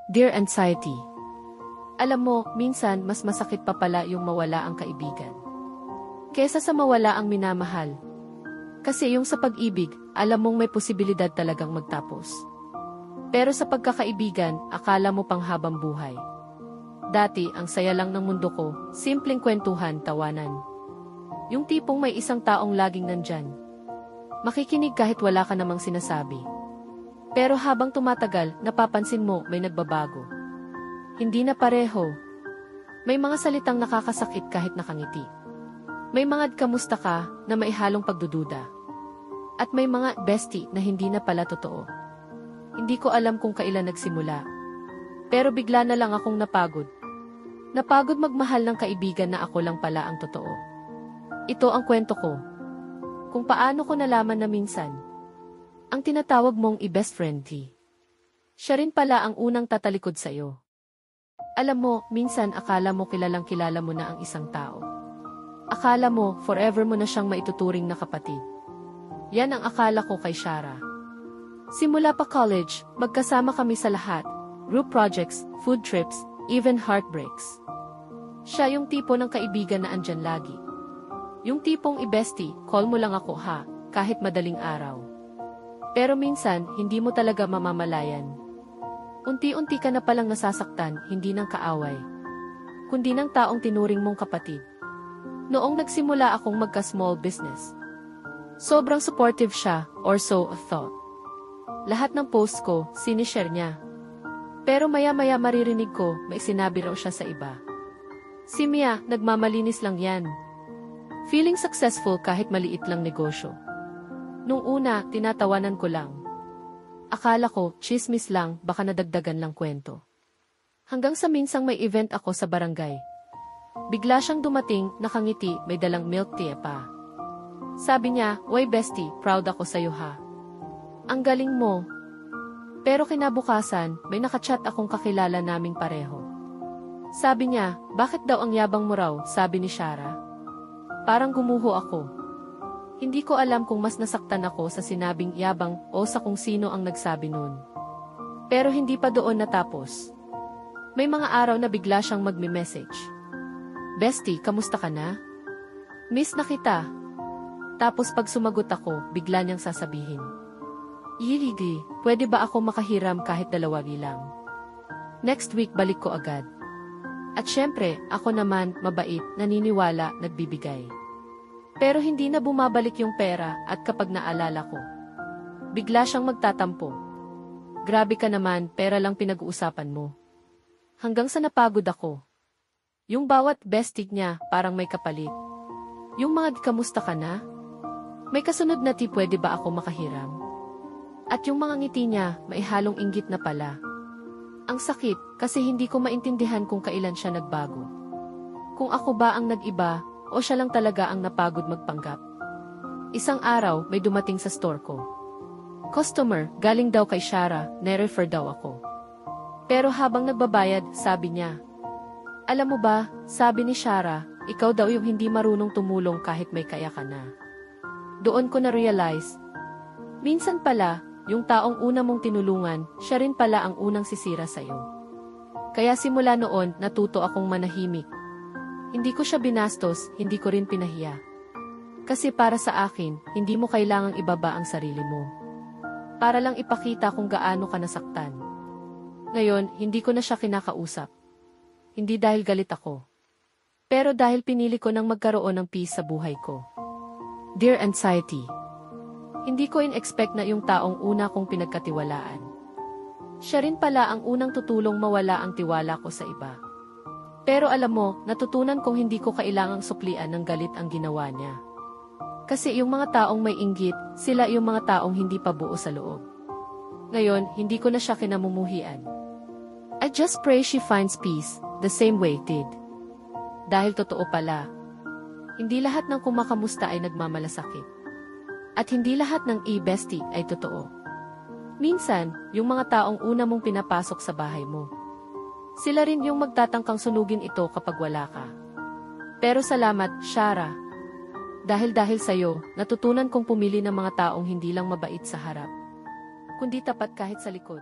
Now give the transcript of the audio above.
Dear Anxiety. Alam mo, minsan mas masakit pa pala yung mawala ang kaibigan kesa sa mawala ang minamahal. Kasi yung sa pag-ibig, alam mong may posibilidad talagang magtapos. Pero sa pagkakaibigan, akala mo pang habang buhay. Dati, ang saya lang ng mundo ko, simpleng kwentuhan, tawanan. Yung tipong may isang taong laging nandyan. Makikinig kahit wala ka namang sinasabi. Pero habang tumatagal, napapansin mo may nagbabago. Hindi na pareho. May mga salitang nakakasakit kahit nakangiti. May mga kamusta ka na may halong pagdududa. At may mga bestie na hindi na pala totoo. Hindi ko alam kung kailan nagsimula. Pero bigla na lang akong napagod. Napagod magmahal ng kaibigan na ako lang pala ang totoo. Ito ang kwento ko. Kung paano ko nalaman na minsan, ang tinatawag mong i-best friend siya rin pala ang unang tatalikod sa'yo. Alam mo, minsan akala mo kilalang kilala mo na ang isang tao. Akala mo, forever mo na siyang maituturing na kapatid. Yan ang akala ko kay Shara. Simula pa college, magkasama kami sa lahat. Group projects, food trips, even heartbreaks. Siya yung tipo ng kaibigan na andyan lagi. Yung tipong i-bestie, call mo lang ako ha, kahit madaling araw. Pero minsan, hindi mo talaga mamamalayan. Unti-unti ka na palang nasasaktan, hindi ng kaaway, kundi ng taong tinuring mong kapatid. Noong nagsimula akong magka-small business, sobrang supportive siya, or so I thought. Lahat ng post ko, sinishare niya. Pero maya-maya maririnig ko, may sinabi raw siya sa iba. Si Mia, nagmamalinis lang yan. Feeling successful kahit maliit lang negosyo. Nung una, tinatawanan ko lang. Akala ko, chismis lang, baka nadagdagan lang kwento. Hanggang sa minsang may event ako sa barangay. Bigla siyang dumating, nakangiti, may dalang milk tea pa. Sabi niya, "Why bestie, proud ako sa'yo ha. Ang galing mo." Pero kinabukasan, may nakachat akong kakilala naming pareho. Sabi niya, "Bakit daw ang yabang mo raw?" sabi ni Shara. Parang gumuho ako. Hindi ko alam kung mas nasaktan ako sa sinabing yabang o sa kung sino ang nagsabi nun. Pero hindi pa doon natapos. May mga araw na bigla siyang magme-message. "Bestie, kamusta ka na? Miss na kita." Tapos pag sumagot ako, bigla niyang sasabihin, "Yilidi, pwede ba ako makahiram kahit 2 lang? Next week balik ko agad." At syempre, ako naman, mabait, naniniwala, nagbibigay. Pero hindi na bumabalik yung pera at kapag naalala ko, bigla siyang magtatampo. "Grabe ka naman, pera lang pinag-uusapan mo." Hanggang sa napagod ako. Yung bawat bestie niya, parang may kapalit. Yung mga kamusta ka na? May kasunod na pwede ba ako makahiram? At yung mga ngiti niya, may halong inggit na pala. Ang sakit, kasi hindi ko maintindihan kung kailan siya nagbago. Kung ako ba ang nag-iba, o siya lang talaga ang napagod magpanggap. Isang araw, may dumating sa store ko. Customer, galing daw kay Shara, ne-refer daw ako. Pero habang nagbabayad, sabi niya, "Alam mo ba, sabi ni Shara, ikaw daw yung hindi marunong tumulong kahit may kaya ka na." Doon ko na-realize, minsan pala, yung taong una mong tinulungan, siya rin pala ang unang sisira sa'yo. Kaya simula noon, natuto akong manahimik. Hindi ko siya binastos, hindi ko rin pinahiya. Kasi para sa akin, hindi mo kailangang ibaba ang sarili mo. Para lang ipakita kung gaano ka nasaktan. Ngayon, hindi ko na siya kinakausap. Hindi dahil galit ako. Pero dahil pinili ko nang magkaroon ng peace sa buhay ko. Dear Anxiety. Hindi ko in-expect na yung taong una kong pinagkatiwalaan. Siya rin pala ang unang tutulong mawala ang tiwala ko sa iba. Pero alam mo, natutunan kong hindi ko kailangang suklian ng galit ang ginawa niya. Kasi yung mga taong may inggit, sila yung mga taong hindi pa buo sa loob. Ngayon, hindi ko na siya kinamumuhian. I just pray she finds peace, the same way did. Dahil totoo pala, hindi lahat ng kumakamusta ay nagmamalasakit. At hindi lahat ng i-bestie ay totoo. Minsan, yung mga taong una mong pinapasok sa bahay mo, sila rin yung magtatangkang sunugin ito kapag wala ka. Pero salamat, Shara. Dahil sa'yo, natutunan kong pumili ng mga taong hindi lang mabait sa harap, kundi tapat kahit sa likod.